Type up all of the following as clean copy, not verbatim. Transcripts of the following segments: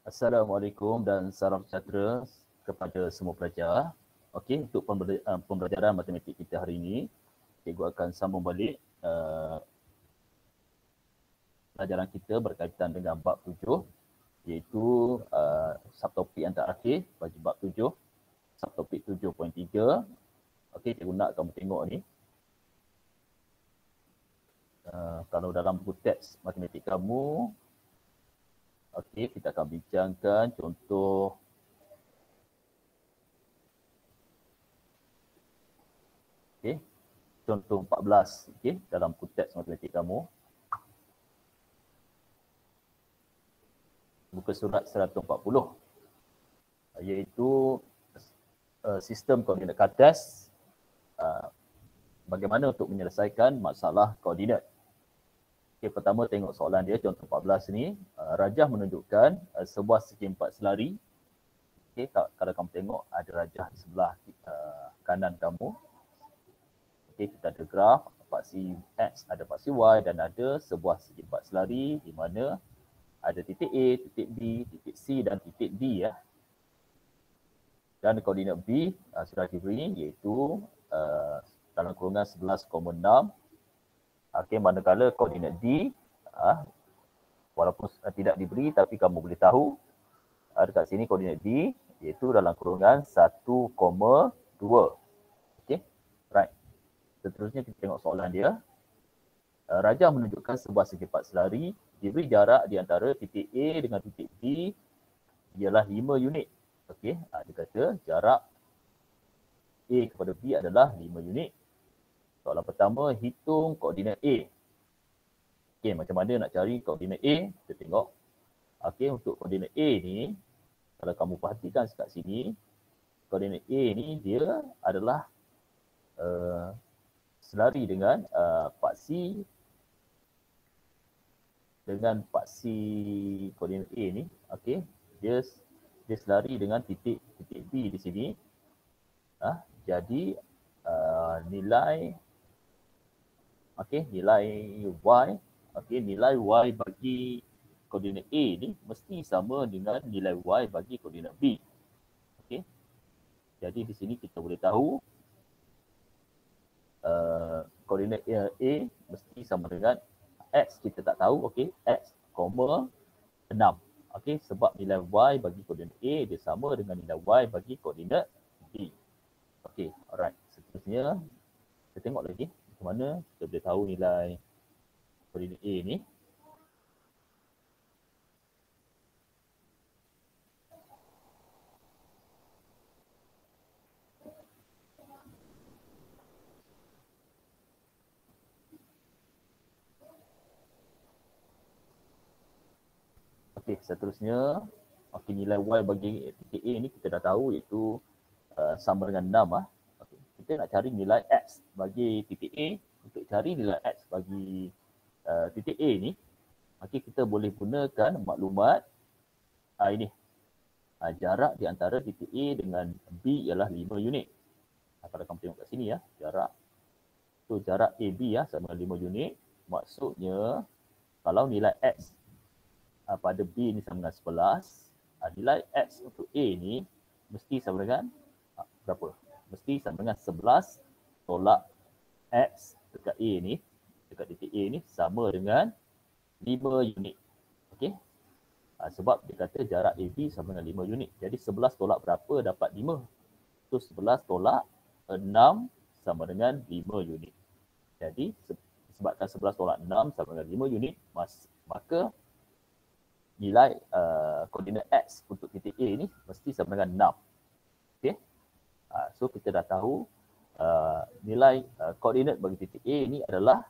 Assalamualaikum dan salam sejahtera kepada semua pelajar. Okey, untuk pembelajaran matematik kita hari ini, cikgu akan sambung balik pelajaran kita berkaitan dengan bab 7, iaitu subtopik yang terakhir bagi bab 7, subtopik 7.3. Okey, cikgu nak kamu tengok ni. Kalau dalam buku teks matematik kamu, okey, kita akan bincangkan contoh contoh 14, okey, dalam buku teks matematik kamu. Muka surat 140, iaitu sistem koordinat Cartesian, bagaimana untuk menyelesaikan masalah koordinat. Okay, pertama tengok soalan dia, contoh 14 ni. Rajah menunjukkan sebuah segi empat selari. Okay, kalau kamu tengok ada rajah di sebelah kanan kamu. Okay, kita ada graf, paksi X, ada paksi Y dan ada sebuah segi empat selari di mana ada titik A, titik B, titik C dan titik D ya. Dan koordinat B sudah diberi, iaitu dalam kurungan 11,6. Okey, manakala koordinat D walaupun tidak diberi tapi kamu boleh tahu dekat sini koordinat D iaitu dalam kurungan 1,2. Okey, right. Seterusnya kita tengok soalan dia. Rajah menunjukkan sebuah segi empat selari, diberi jarak di antara titik A dengan titik B ialah 5 unit. Okey, dia kata jarak A kepada B adalah 5 unit. Soalan pertama, hitung koordinat A. Okey, macam mana nak cari koordinat A? Kita tengok. Okey, untuk koordinat A ni, kalau kamu perhatikan dekat sini, koordinat A ni dia adalah selari dengan paksi koordinat A ni. Okey, dia selari dengan titik B di sini. Jadi nilai Y bagi koordinat A ni mesti sama dengan nilai Y bagi koordinat B. Okey. Jadi di sini kita boleh tahu koordinat A mesti sama dengan X, kita tak tahu, okey, X, 6. Okey, sebab nilai Y bagi koordinat A dia sama dengan nilai Y bagi koordinat B. Okey, alright. Seterusnya kita tengok lagi macam mana kita boleh tahu nilai koordinat A ni. Okey, seterusnya nilai Y bagi titik A ni kita dah tahu iaitu sama dengan 6. Okey, kita nak cari nilai X bagi titik A. Untuk cari nilai X bagi titik A ni, okey, kita boleh gunakan maklumat ini. Jarak di antara titik A dengan B ialah 5 unit. Kalau kamu tengok kat sini ya, jarak AB sama 5 unit. Maksudnya kalau nilai X pada B ni sama dengan 11, nilai X untuk A ni mesti sama dengan berapa? Mesti sama dengan 11 tolak X dekat A ni, dekat titik A ni sama dengan 5 unit. Okey. Sebab dia kata jarak AB sama dengan 5 unit. Jadi 11 tolak berapa dapat 5? So 11 tolak 6 sama dengan 5 unit. Jadi sebabkan 11 tolak 6 sama dengan 5 unit, maka nilai koordinat X untuk titik A ni mesti sama dengan 6. Okey. So kita dah tahu nilai koordinat bagi titik A ni adalah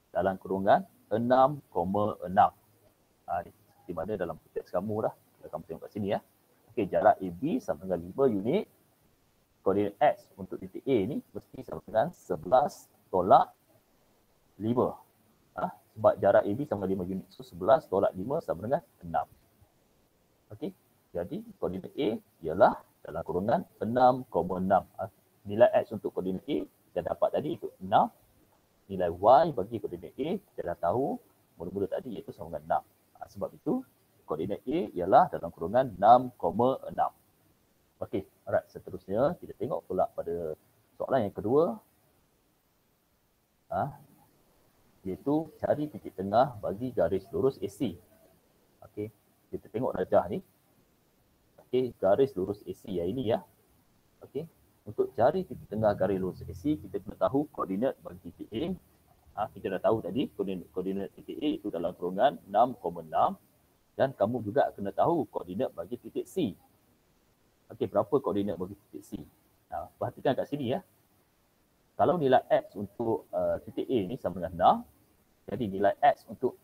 dalam kurungan 6,6. Di mana dalam teks kamu dah. Kalau kamu tengok kat sini ya. Okey, jarak AB sama dengan 5 unit. Koordinat X untuk titik A ni mesti sama dengan 11 tolak 5. Sebab jarak AB sama dengan 5 unit. So 11 tolak 5 sama dengan 6. Okey, jadi koordinat A ialah dalam kurungan 6,6. Nilai X untuk koordinat A kita dapat tadi itu 6. Nilai Y bagi koordinat A kita dah tahu mula-mula tadi iaitu sama dengan 6. Sebab itu koordinat A ialah dalam kurungan 6,6. Okey, alright, seterusnya kita tengok pula pada soalan yang kedua. Iaitu cari titik tengah bagi garis lurus AC. Okey, kita tengok rajah ni. Okey, garis lurus AC yang ini ya. Okey, untuk cari titik tengah garis lurus AC, kita kena tahu koordinat bagi titik A. Kita dah tahu tadi koordinat titik A itu dalam kurungan 6,6 dan kamu juga kena tahu koordinat bagi titik C. Okey, berapa koordinat bagi titik C? Perhatikan kat sini ya. Kalau nilai X untuk titik A ni sama dengan 6, jadi nilai X untuk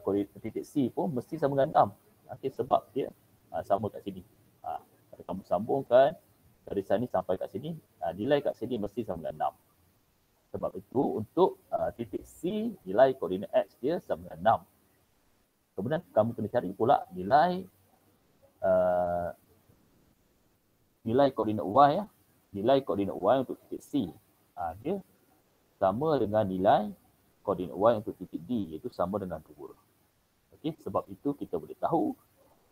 koordinat titik C pun mesti sama dengan 6. Okey, sebab dia sama kat sini. Kalau kamu sambungkan garisan ni sampai kat sini, nilai kat sini mesti sama dengan 6. Sebab itu untuk titik C, nilai koordinat X dia sama dengan 6. Kemudian kamu kena cari pula nilai koordinat Y ya. Nilai koordinat Y untuk titik C. Dia sama dengan nilai koordinat Y untuk titik D, iaitu sama dengan 2. Okey, sebab itu kita boleh tahu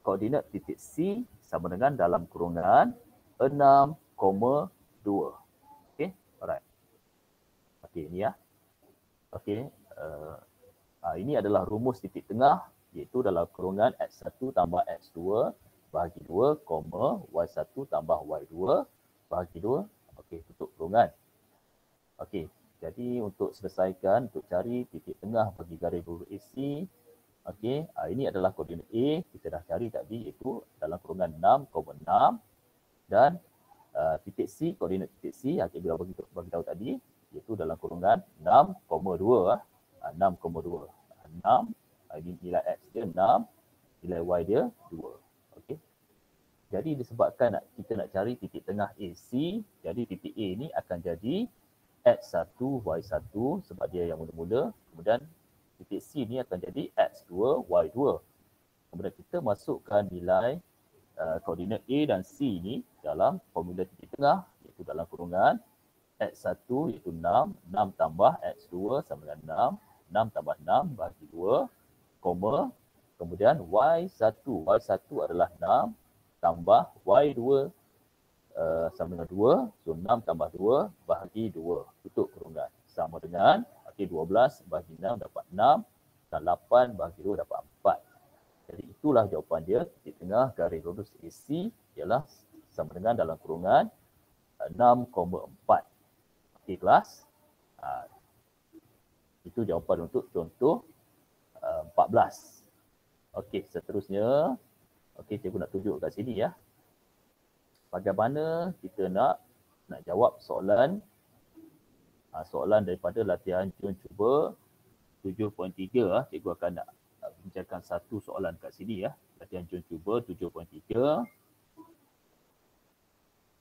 koordinat titik C sama dengan dalam kurungan 6,2. Okey, alright. Okey, ini ya. Okey, ini adalah rumus titik tengah, iaitu dalam kurungan X1 tambah X2 bahagi 2, Y1 tambah Y2 bahagi 2. Okey, tutup kurungan. Okey, jadi untuk selesaikan, untuk cari titik tengah bagi garis lurus AC, okey, ini adalah koordinat A, kita dah cari tadi, iaitu dalam kurungan 6,6 dan titik C, koordinat titik C, kita bagi tahu tadi, iaitu dalam kurungan 6,2. 6,2. 6, ini nilai X dia 6, nilai Y dia 2. Okey. Jadi disebabkan kita nak cari titik tengah AC, jadi titik A ni akan jadi X1, Y1 sebab dia yang mula-mula. Kemudian titik C ni akan jadi X2, Y2. Kemudian kita masukkan nilai koordinat A dan C ni dalam formula titik tengah, iaitu dalam kurungan X1 iaitu 6, 6 tambah X2 sama dengan 6, 6 tambah 6 bahagi 2, kemudian Y1 adalah 6 tambah Y2 sama dengan 2, so 6 tambah 2 bahagi 2, tutup kurungan. Sama dengan, 12 bahagi 6 dapat 6, dan 8 bahagi 2 dapat 4. Jadi itulah jawapan dia, titik tengah garis lurus AC ialah sama dengan dalam kurungan 6,4. Okey kelas. Itu jawapan untuk contoh 14. Okey, seterusnya. Okey, cikgu nak tunjuk kat sini ya. Bagaimana kita nak jawab soalan daripada latihan Jom Cuba 7.3. Cikgu akan nak bincangkan satu soalan kat sini ya. Latihan Jom Cuba 7.3.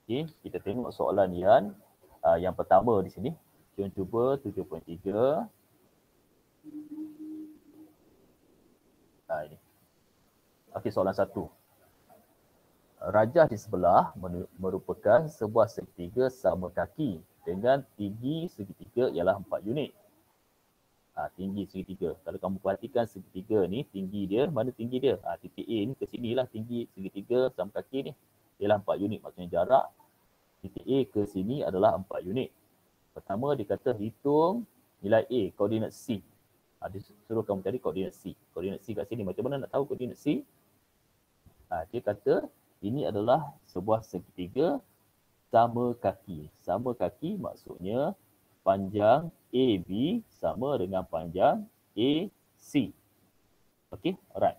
Okey, kita tengok soalan yang pertama di sini. Jom Cuba 7.3. Ini. Okey, soalan 1. Rajah di sebelah merupakan sebuah segitiga sama kaki dengan tinggi segitiga ialah 4 unit. Tinggi segitiga. Kalau kamu perhatikan segitiga ni, tinggi dia, mana tinggi dia? Titik A ni ke sinilah tinggi segitiga sama kaki ni. Ialah 4 unit. Maksudnya jarak titik A ke sini adalah 4 unit. Pertama dia kata hitung nilai A, koordinat C. Dia suruh kamu cari koordinat C. Koordinat C kat sini. Macam mana nak tahu koordinat C? Dia kata ini adalah sebuah segitiga sama kaki. Sama kaki maksudnya panjang AB sama dengan panjang AC. Okey, alright.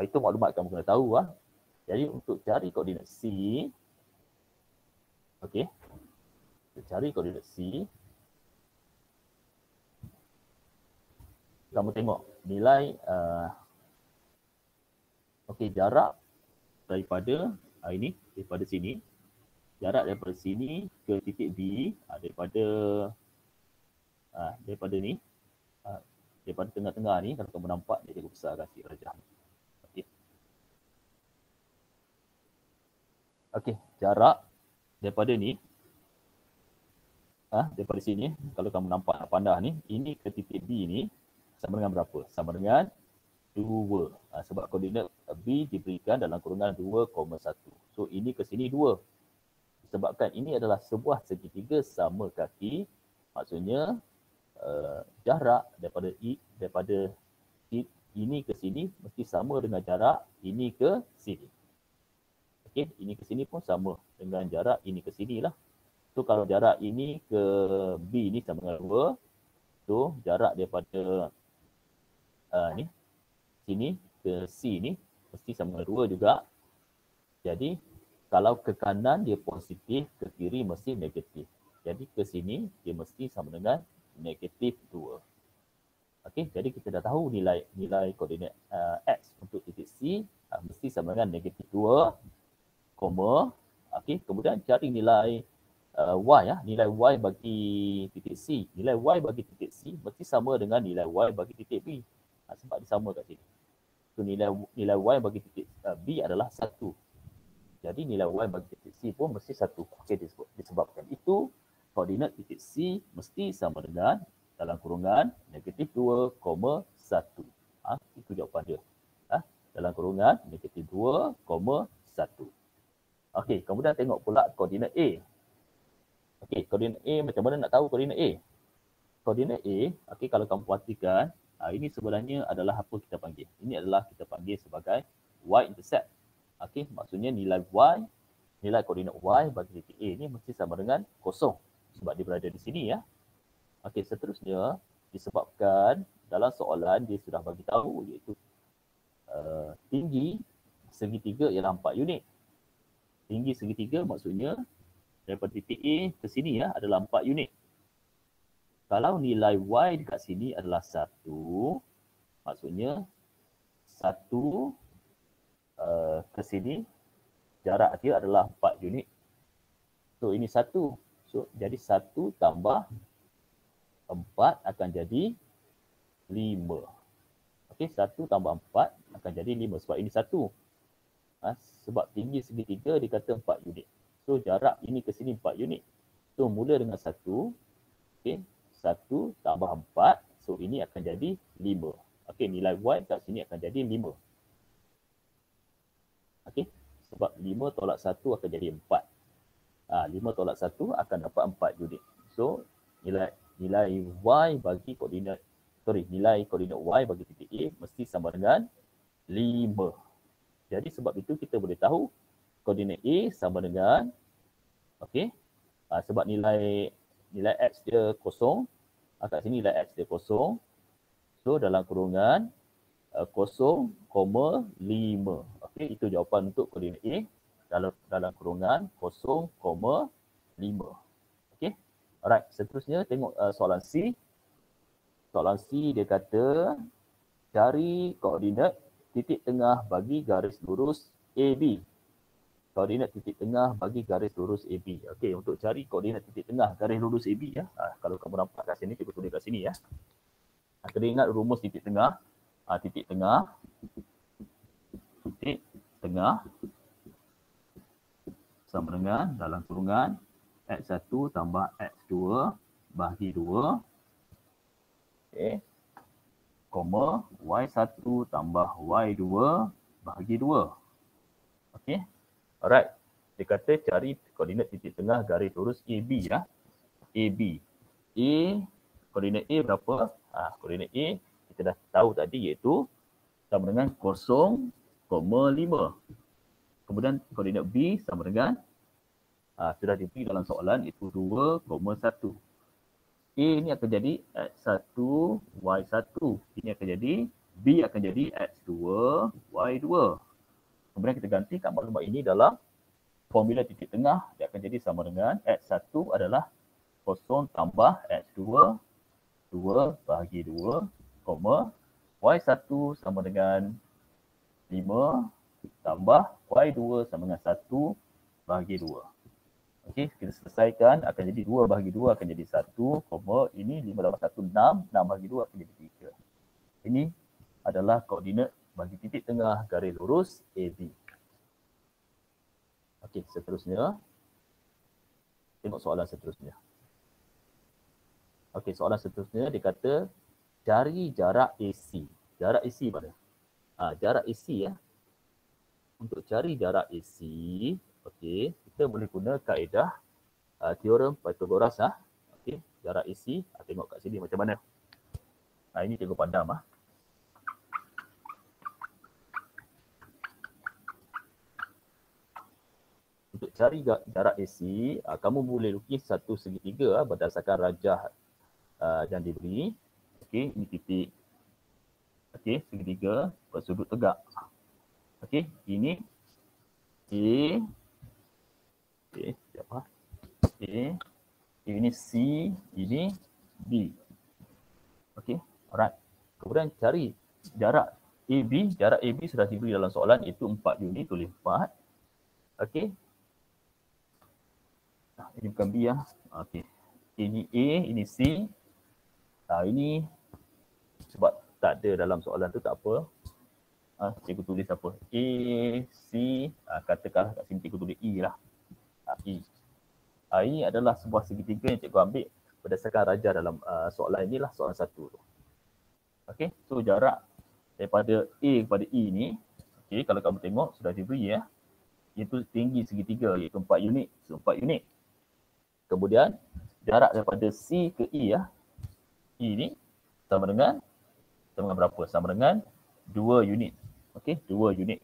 Itu maklumat kamu kena tahu. Jadi untuk cari koordinat C, okey, untuk cari koordinat C, kamu tengok nilai jarak daripada daripada sini, jarak daripada sini ke titik B, daripada ni, daripada tengah-tengah ni, kalau kamu nampak dia cukup besar kasih rajah ni. Okey, jarak daripada ni, daripada sini, kalau kamu nampak pandah ni, ini ke titik B ni sama dengan berapa? Sama dengan 2. Sebab koordinat B diberikan dalam kurungan 2,1. So ini ke sini 2. Sebabkan ini adalah sebuah segitiga sama kaki, maksudnya jarak daripada ini ke sini mesti sama dengan jarak ini ke sini. Okey, ini ke sini pun sama dengan jarak ini ke sini lah. So kalau jarak ini ke B ni sama dengan 2, so jarak daripada ni sini ke C ni mesti sama dengan 2 juga. Jadi kalau ke kanan dia positif, ke kiri mesti negatif. Jadi ke sini dia mesti sama dengan negatif 2. Okey, jadi kita dah tahu nilai koordinat X untuk titik C mesti sama dengan negatif 2, okey, kemudian cari nilai Y nilai Y bagi titik C. Nilai Y bagi titik C mesti sama dengan nilai Y bagi titik B. Sebab dia sama kat sini. So nilai Y bagi titik B adalah 1. Jadi nilai Y bagi titik C pun mesti 1. Okey, disebabkan itu koordinat titik C mesti sama dengan dalam kurungan negatif 2,1. Itu jawapan dia. Dalam kurungan negatif 2,1. Okey, kemudian tengok pula koordinat A. Okey, koordinat A macam mana nak tahu koordinat A? Koordinat A, okey, kalau kamu perhatikan, ini sebenarnya adalah apa kita panggil. Ini adalah kita panggil sebagai y-intercept. Okey, maksudnya nilai koordinat Y bagi titik A ni mesti sama dengan 0. Sebab dia berada di sini ya. Okey, seterusnya disebabkan dalam soalan dia sudah bagi tahu iaitu tinggi segitiga ialah 4 unit. Tinggi segitiga maksudnya daripada titik A ke sini adalah 4 unit. Kalau nilai Y dekat sini adalah 1, maksudnya 1 ke sini jarak dia adalah 4 unit. So ini 1. So jadi 1 tambah 4 akan jadi 5. Okey, 1 tambah 4 akan jadi 5 sebab ini 1. Sebab tinggi segitiga dikata 4 unit. So jarak ini ke sini 4 unit. So mula dengan 1. Okey, 1 tambah 4. So ini akan jadi 5. Okey, nilai Y kat sini akan jadi 5. Okey, sebab 5 tolak 1 akan jadi 4. 5 tolak 1 akan dapat 4 unit. So nilai Y bagi koordinat nilai koordinat Y bagi titik A mesti sama dengan 5. Jadi sebab itu kita boleh tahu koordinat A sama dengan sebab nilai X dia 0. Kat sini nilai X dia 0. So dalam kurungan 0,5. Okey, itu jawapan untuk koordinat A dalam kurungan 0,5. Okey. Alright, seterusnya tengok soalan C. Soalan C dia kata cari koordinat titik tengah bagi garis lurus AB. Koordinat titik tengah bagi garis lurus AB. Okey, untuk cari koordinat titik tengah garis lurus AB kalau kamu nampak kat sini, kita tulis kat sini ya. Kena ingat rumus titik tengah. Titik tengah sama dengan dalam kurungan X1 tambah X2 bahagi 2. Okey. Koma Y1 tambah Y2 bahagi 2. Okey. Alright. Dia kata cari koordinat titik tengah garis lurus AB ya. AB. Koordinat A berapa? Koordinat A kita dah tahu tadi iaitu sama dengan 0,5. Kemudian koordinat B sama dengan sudah diberi dalam soalan itu 2,1. A ni akan jadi X1, Y1. Ini akan jadi B akan jadi X2, Y2. Kemudian kita gantikan maklumat ini dalam formula titik tengah. Dia akan jadi sama dengan X1 adalah 0 tambah X2, 2 bahagi 2, Y1 sama dengan 5 tambah Y2 sama dengan 1 bahagi 2. Okey, kita selesaikan akan jadi 2 bahagi 2 akan jadi 1, ini 5 tambah 1 6, 6 bahagi 2 akan jadi 3. Ini adalah koordinat bagi titik tengah garis lurus AB. Okey, seterusnya tengok soalan seterusnya. Okey, soalan seterusnya dia kata cari jarak AC. Jarak AC mana? Jarak AC ya. Untuk cari jarak AC, okey, kita boleh guna kaedah teorem Pythagoras Okey, jarak AC, tengok kat sini macam mana. Ini cikgu padam Untuk cari jarak AC, kamu boleh lukis satu segitiga berdasarkan rajah yang diberi. Okey, ini titik. Okey, segitiga bersudut tegak. Okey, ini A. Okey, siapa? A. Ini C, ini B. Okey, alright. Kemudian cari jarak AB. Jarak AB sudah diberi dalam soalan, iaitu 4 unit, tulis 4. Okey. Ini bukan B Okey. Ini A, ini C. Ini sebab tak ada dalam soalan tu tak apa. Cikgu tulis apa? A, C, katakanlah kat sini cikgu tulis E lah. E. Ini adalah sebuah segitiga yang cikgu ambil berdasarkan rajah dalam soalan inilah, soalan 1 tu. Okey, so jarak daripada A kepada E ni, okey, kalau kamu tengok sudah diberi iaitu tinggi segitiga iaitu 4 unit. So 4 unit. Kemudian jarak daripada C ke E E ni sama dengan berapa? Sama dengan 2 unit. Okey, 2 unit.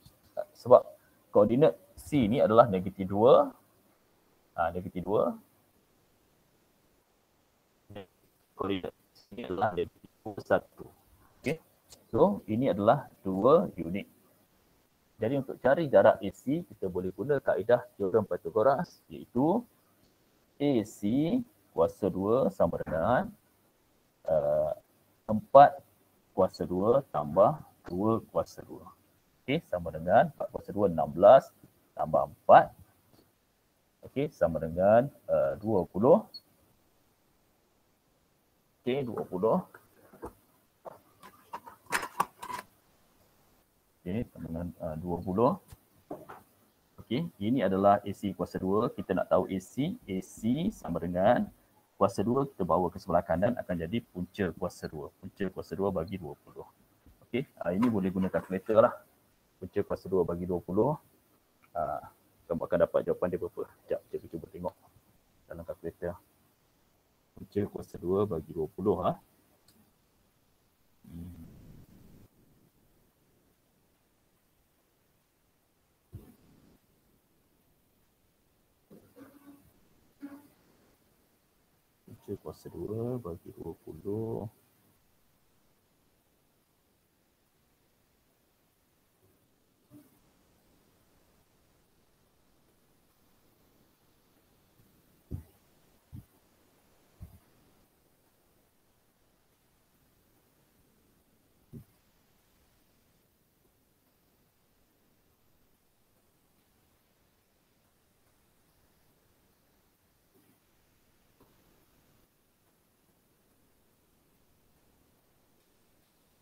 Sebab koordinat C ni adalah negatif 2. Negatif 2. Koordinat C ni adalah negatif 1. Okey. So, ini adalah 2 unit. Jadi untuk cari jarak AC, kita boleh guna kaedah teorem Pythagoras, iaitu AC kuasa 2 sama dengan 4 kuasa 2 tambah 2 kuasa 2. Okey, sama dengan 4 kuasa 2, 16 tambah 4. Okey, sama dengan 20. Okey, 20. Okey, sama dengan 20. Okey, ini adalah AC kuasa 2. Kita nak tahu AC sama dengan kuasa 2, kita bawa ke sebelah kanan akan jadi punca kuasa 2. Punca kuasa 2 bagi 20. Okey, ini boleh guna kalkulator lah. Punca kuasa 2 bagi 20. Kamu akan dapat jawapan dia berapa. Sekejap, cikgu cuba tengok dalam kalkulator. Punca kuasa 2 bagi 20 Punca kuasa 2 bagi 20.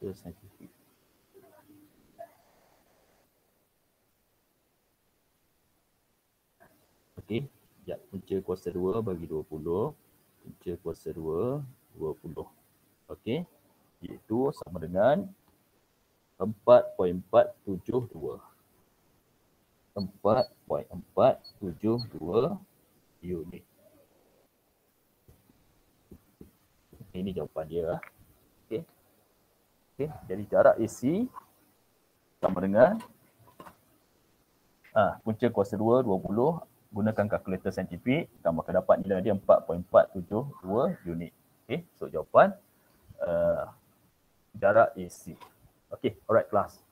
Saintifik. Okey, ya, punca kuasa 2 bagi 20. Punca kuasa 2, 20. Okey, iaitu sama dengan 4.472. 4.472 unit. Ini jawapan dia. Okey. Okey, jadi jarak AC sama dengan punca kuasa 2, 20. Gunakan kalkulator saintifik, kamu akan dapat nilai dia 4.472 unit. Okey, so jawapan jarak AC. Okey, alright kelas.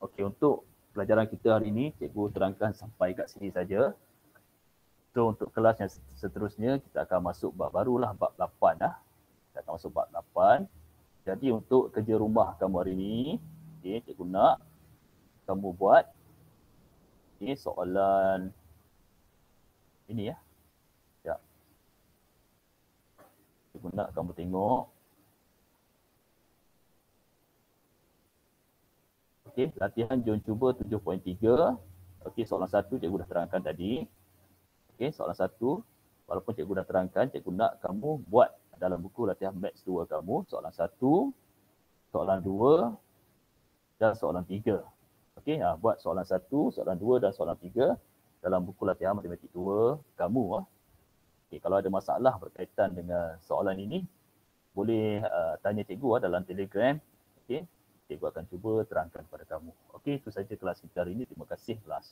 Okey, untuk pelajaran kita hari ini, cikgu terangkan sampai kat sini saja. So untuk kelas yang seterusnya, kita akan masuk bab barulah, bab 8 Kita akan masuk bab 8. Jadi untuk kerja rumah kamu hari ini, cikgu nak kamu buat soalan ini ya. Cikgu nak kamu tengok. Okey, latihan jom cuba 7.3. Okey, soalan 1 cikgu dah terangkan tadi. Okey, soalan 1 walaupun cikgu dah terangkan, cikgu nak kamu buat dalam buku latihan Maths 2 kamu, soalan 1, soalan 2 dan soalan 3. Okey, buat soalan 1, soalan 2 dan soalan 3 dalam buku latihan matematik 2 kamu. Okay, kalau ada masalah berkaitan dengan soalan ini, boleh tanya cikgu dalam Telegram. Okey, cikgu akan cuba terangkan kepada kamu. Okey, itu saja kelas kita hari ini. Terima kasih kelas.